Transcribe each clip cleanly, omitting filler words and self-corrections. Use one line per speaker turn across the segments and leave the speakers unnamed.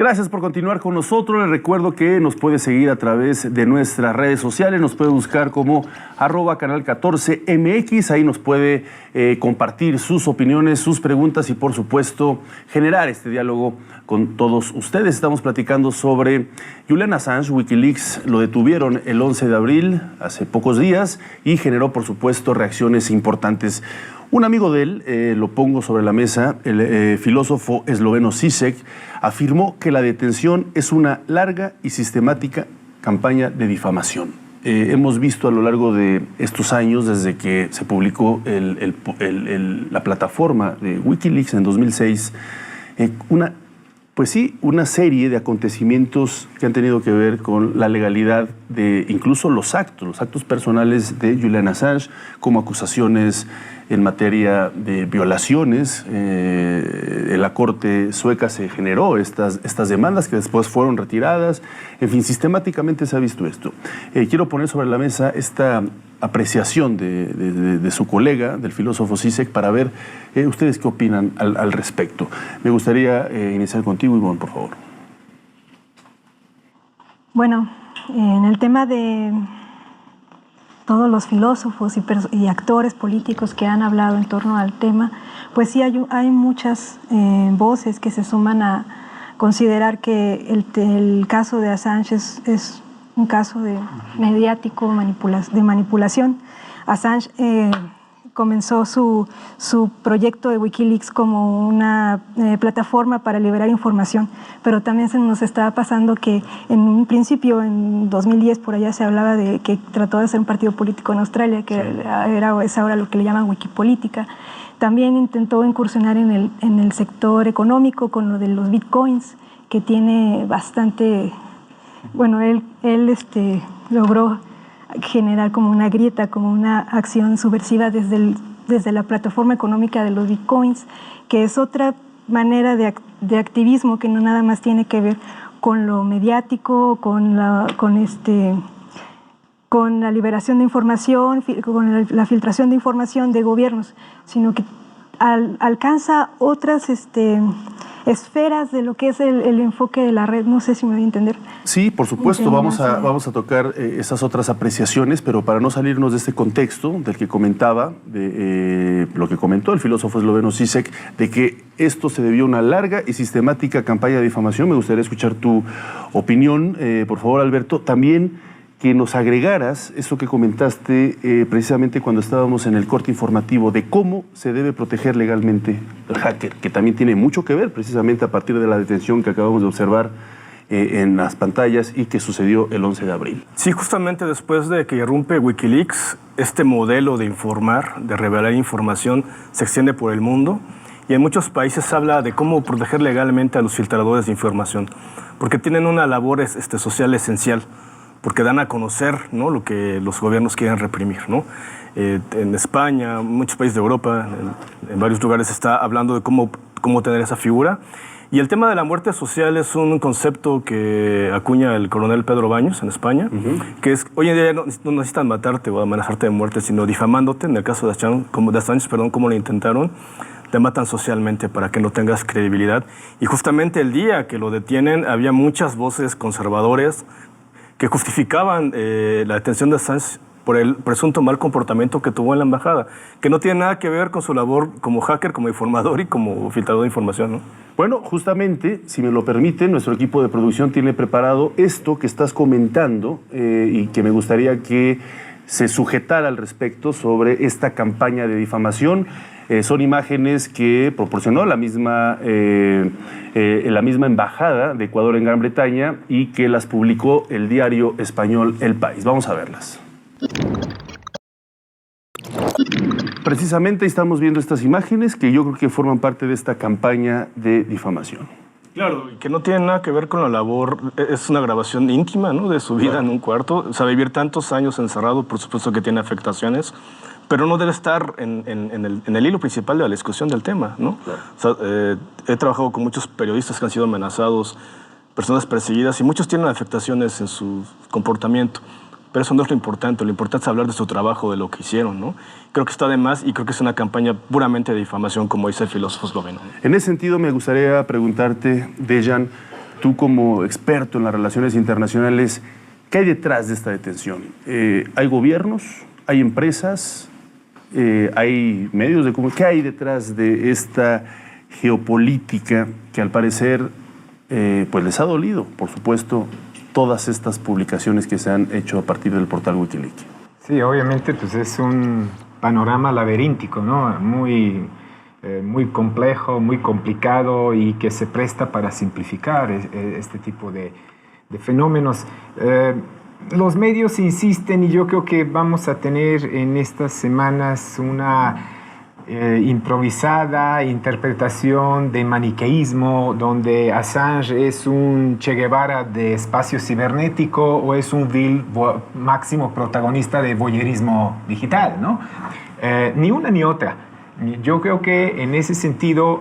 Gracias por continuar con nosotros. Les recuerdo que nos puede seguir a través de nuestras redes sociales. Nos puede buscar como @canal14mx. Ahí nos puede compartir sus opiniones, sus preguntas y, por supuesto, generar este diálogo con todos ustedes. Estamos platicando sobre Julian Assange. Wikileaks lo detuvieron el 11 de abril, hace pocos días, y generó, por supuesto, reacciones importantes. Un amigo de él, lo pongo sobre la mesa, el filósofo esloveno Žižek, afirmó que la detención es una larga y sistemática campaña de difamación. Hemos visto a lo largo de estos años, desde que se publicó la plataforma de Wikileaks en 2006, una serie de acontecimientos que han tenido que ver con la legalidad de incluso los actos personales de Julian Assange, como acusaciones en materia de violaciones. En la Corte sueca se generó estas demandas que después fueron retiradas. En fin, sistemáticamente se ha visto esto. Quiero poner sobre la mesa esta apreciación de su colega, del filósofo Žižek, para ver ustedes qué opinan al respecto. Me gustaría iniciar contigo, Ivonne, por favor.
Bueno, en el tema de todos los filósofos y actores políticos que han hablado en torno al tema, pues sí hay muchas voces que se suman a considerar que el caso de Assange es un caso mediático, de manipulación. Assange comenzó su proyecto de Wikileaks como una plataforma para liberar información, pero también se nos estaba pasando que en un principio, en 2010, por allá se hablaba de que trató de hacer un partido político en Australia, que es ahora lo que le llaman Wikipolítica. También intentó incursionar en el sector económico con lo de los bitcoins, que tiene bastante... Bueno, él logró generar como una grieta, como una acción subversiva desde la plataforma económica de los bitcoins, que es otra manera de activismo que no nada más tiene que ver con lo mediático, con la liberación de información, con la filtración de información de gobiernos, sino que alcanza otras esferas de lo que es el enfoque de la red. No sé si me voy a entender.
Sí, por supuesto, vamos a tocar esas otras apreciaciones, pero para no salirnos de este contexto del que comentaba, de lo que comentó el filósofo esloveno Žižek, de que esto se debió a una larga y sistemática campaña de difamación. Me gustaría escuchar tu opinión, por favor, Alberto. También que nos agregaras eso que comentaste precisamente cuando estábamos en el corte informativo de cómo se debe proteger legalmente el hacker, que también tiene mucho que ver precisamente a partir de la detención que acabamos de observar en las pantallas y que sucedió el 11 de abril.
Sí, justamente después de que irrumpe Wikileaks, este modelo de informar, de revelar información, se extiende por el mundo y en muchos países se habla de cómo proteger legalmente a los filtradores de información, porque tienen una labor social esencial, porque dan a conocer, ¿no?, lo que los gobiernos quieren reprimir, ¿no? En España, en muchos países de Europa, en varios lugares se está hablando de cómo tener esa figura. Y el tema de la muerte social es un concepto que acuña el coronel Pedro Baños en España, que es, hoy en día no necesitan matarte o amenazarte de muerte, sino difamándote. En el caso de Assange, como lo intentaron, te matan socialmente para que no tengas credibilidad. Y justamente el día que lo detienen, había muchas voces conservadores que justificaban la detención de Assange por el presunto mal comportamiento que tuvo en la embajada, que no tiene nada que ver con su labor como hacker, como informador y como filtrador de información, ¿no?
Bueno, justamente, si me lo permiten, nuestro equipo de producción tiene preparado esto que estás comentando y que me gustaría que se sujetara al respecto sobre esta campaña de difamación. Son imágenes que proporcionó la misma embajada de Ecuador en Gran Bretaña y que las publicó el diario español El País. Vamos a verlas. Precisamente estamos viendo estas imágenes que yo creo que forman parte de esta campaña de difamación.
Claro, y que no tiene nada que ver con la labor, es una grabación íntima, ¿no?, de su vida en un cuarto. O sea, vivir tantos años encerrado, por supuesto que tiene afectaciones, pero no debe estar en el hilo principal de la discusión del tema, ¿no? Claro. O sea, he trabajado con muchos periodistas que han sido amenazados, personas perseguidas, y muchos tienen afectaciones en su comportamiento. Pero eso no es lo importante es hablar de su trabajo, de lo que hicieron, ¿no? Creo que está de más y creo que es una campaña puramente de difamación, como dice el filósofo esloveno.
En ese sentido, me gustaría preguntarte, Dejan, tú como experto en las relaciones internacionales, ¿qué hay detrás de esta detención? ¿Hay gobiernos? ¿Hay empresas? ¿Hay medios de comunicación? ¿Qué hay detrás de esta geopolítica que al parecer pues les ha dolido, por supuesto, todas estas publicaciones que se han hecho a partir del portal Wikileaks?
Sí, obviamente pues es un panorama laberíntico, ¿no? Muy complejo, muy complicado y que se presta para simplificar este tipo de fenómenos. Los medios insisten y yo creo que vamos a tener en estas semanas una improvisada interpretación de maniqueísmo, donde Assange es un Che Guevara de espacio cibernético o es un vil máximo protagonista de voyeurismo digital, ¿no? Ni una ni otra. Yo creo que en ese sentido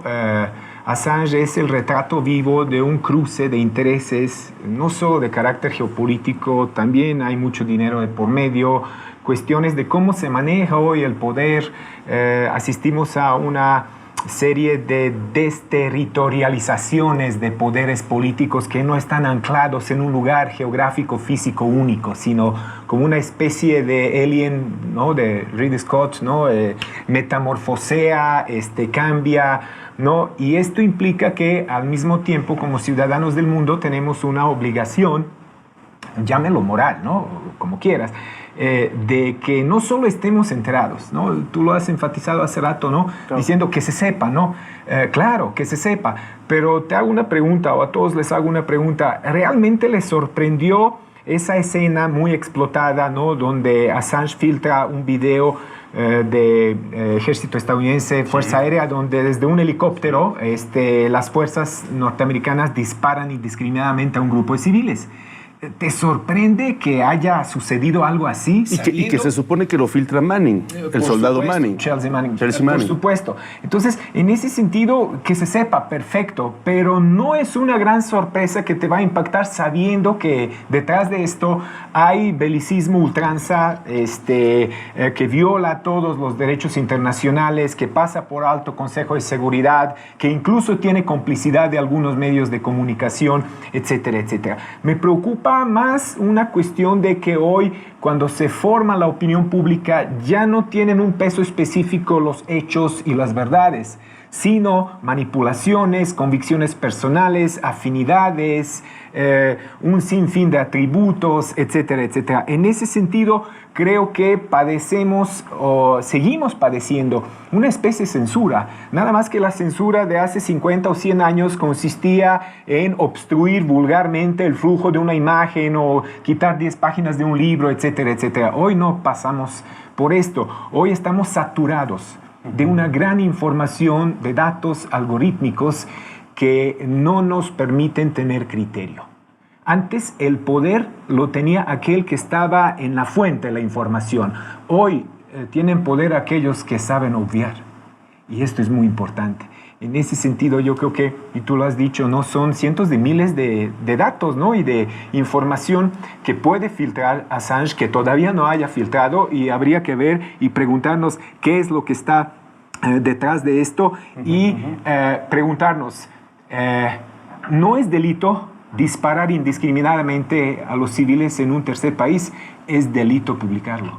Assange es el retrato vivo de un cruce de intereses, no solo de carácter geopolítico, también hay mucho dinero de por medio, cuestiones de cómo se maneja hoy el poder. Asistimos a una serie de desterritorializaciones de poderes políticos que no están anclados en un lugar geográfico físico único, sino como una especie de alien, ¿no? De Ridley Scott, ¿no? Metamorfosea, cambia, ¿no? Y esto implica que al mismo tiempo, como ciudadanos del mundo, tenemos una obligación, llámelo moral, ¿no? Como quieras, de que no solo estemos enterados, ¿no? Tú lo has enfatizado hace rato, ¿no? Claro. Diciendo que se sepa, ¿no? Claro, que se sepa, pero te hago una pregunta, o a todos les hago una pregunta. ¿Realmente les sorprendió esa escena muy explotada, ¿no? Donde Assange filtra un video de ejército estadounidense, Fuerza Aérea, donde desde un helicóptero las fuerzas norteamericanas disparan indiscriminadamente a un grupo de civiles? ¿Te sorprende que haya sucedido algo así?
Y que se supone que lo filtra Manning, el soldado Manning.
Chelsea Manning. Por supuesto. Entonces, en ese sentido, que se sepa, perfecto, pero no es una gran sorpresa que te va a impactar sabiendo que detrás de esto hay belicismo ultranza, que viola todos los derechos internacionales, que pasa por alto Consejo de Seguridad, que incluso tiene complicidad de algunos medios de comunicación, etcétera, etcétera. Me preocupa más una cuestión de que hoy, cuando se forma la opinión pública, ya no tienen un peso específico los hechos y las verdades, sino manipulaciones, convicciones personales, afinidades, un sinfín de atributos, etcétera, etcétera. En ese sentido, creo que padecemos o seguimos padeciendo una especie de censura, nada más que la censura de hace 50 o 100 años consistía en obstruir vulgarmente el flujo de una imagen o quitar 10 páginas de un libro, etcétera, etcétera. Hoy no pasamos por esto, hoy estamos saturados de una gran información de datos algorítmicos que no nos permiten tener criterio. Antes el poder lo tenía aquel que estaba en la fuente de la información. Hoy tienen poder aquellos que saben obviar. Y esto es muy importante. En ese sentido yo creo que, y tú lo has dicho, ¿no? Son cientos de miles de datos, ¿no? Y de información que puede filtrar Assange, que todavía no haya filtrado, y habría que ver y preguntarnos qué es lo que está detrás de esto y preguntarnos, ¿no es delito disparar indiscriminadamente a los civiles en un tercer país? Es delito publicarlo.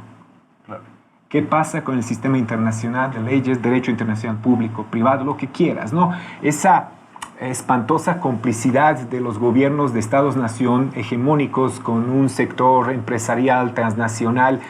Claro. ¿Qué pasa con el sistema internacional de leyes, derecho internacional público, privado, lo que quieras, ¿no? Esa espantosa complicidad de los gobiernos de estados-nación hegemónicos con un sector empresarial transnacional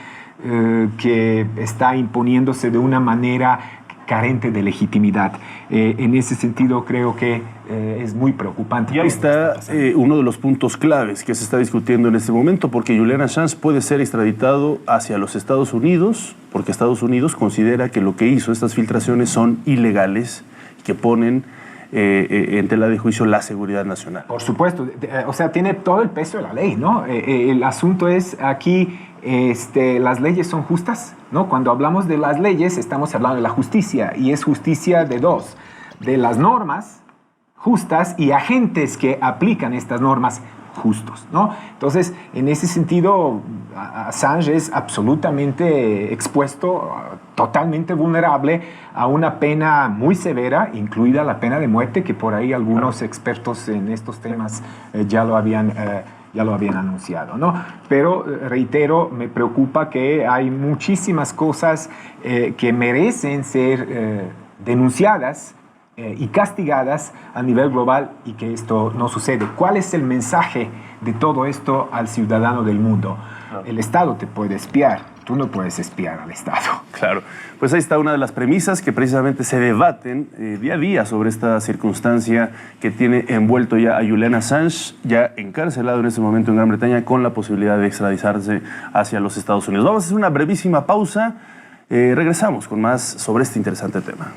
que está imponiéndose de una manera carente de legitimidad. En ese sentido creo que es muy preocupante.
Y ahí está uno de los puntos claves que se está discutiendo en este momento, porque Julian Assange puede ser extraditado hacia los Estados Unidos, porque Estados Unidos considera que lo que hizo, estas filtraciones, son ilegales y que ponen en tela de juicio la seguridad nacional.
Por supuesto, o sea, tiene todo el peso de la ley, ¿no? El asunto es aquí, las leyes son justas, ¿no? Cuando hablamos de las leyes estamos hablando de la justicia, y es justicia de dos, de las normas justas y agentes que aplican estas normas justos, ¿no? Entonces, en ese sentido, Assange es absolutamente expuesto, totalmente vulnerable a una pena muy severa, incluida la pena de muerte, que por ahí algunos expertos en estos temas ya lo habían anunciado, ¿no? Pero, reitero, me preocupa que hay muchísimas cosas que merecen ser denunciadas y castigadas a nivel global y que esto no sucede. ¿Cuál es el mensaje de todo esto al ciudadano del mundo? El Estado te puede espiar, tú no puedes espiar al Estado.
Claro, pues ahí está una de las premisas que precisamente se debaten día a día sobre esta circunstancia que tiene envuelto ya a Julian Assange, ya encarcelado en este momento en Gran Bretaña con la posibilidad de extraditarse hacia los Estados Unidos. Vamos a hacer una brevísima pausa, regresamos con más sobre este interesante tema.